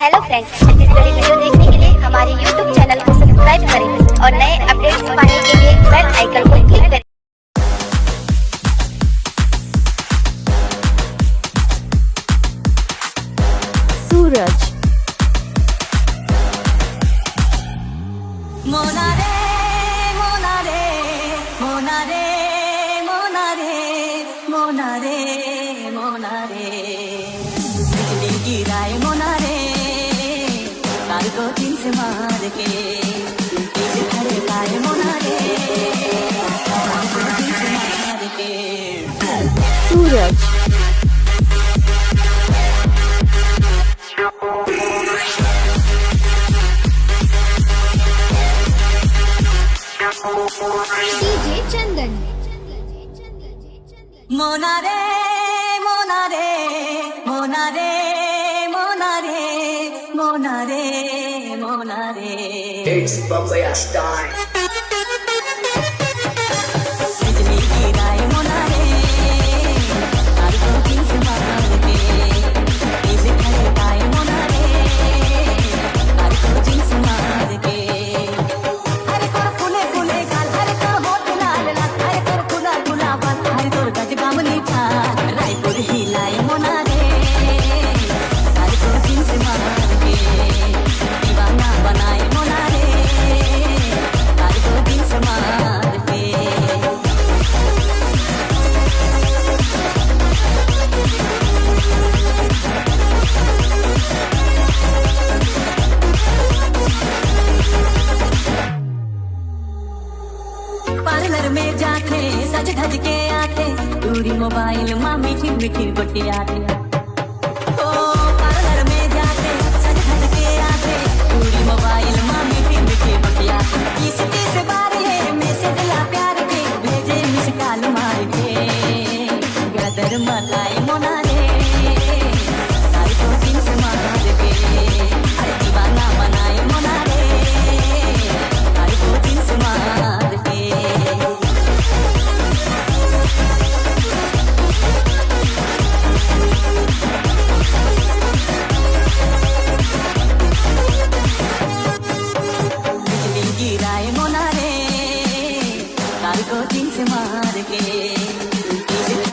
Hello friends, Chhattisgarhi video देखने के लिए हमारे यूट्यूब चैनल को सब्सक्राइब करें और नए अपडेट्स पाने के लिए बेल आइकन को क्लिक करें। सूरज मोना रे मोना रे मोना रे मोना रे मोना रे मोना रे बिजली गिराए मोना रे तार को तीन से मार के तेज खड़े लाए मोना रे तार को तीन से मार के सूरज डीजे चंदन मोना रे मोना रे मोना रे मोना रे मोना रे मोना रे It's Bambaya Style. बिजली गिराए मोना रे तार को तीन से मार के तेज खड़े लाए मोना रे तार को तीन से मार के हरे तोर फूले फूले गाल हरे तोर होठ लाल लाल हरे तोर फूला फूला बाल हरे तोर गज गामनी छा रायपुर हिलाए मोना रे तार को तीन से मार के दीवाना बनाए मोना रे तार को तीन से मार के पार्लर में जाके सज धज के आके पूरी मोबाइल माँ मीठी मीठी बटिया ओ पार्लर में जाके सज धज के आके पूरी मोबाइल माँ मीठी मीठी बटिया किस बार है मैसेज ला प्यार के भेजे मिस कॉल मार के गदर मता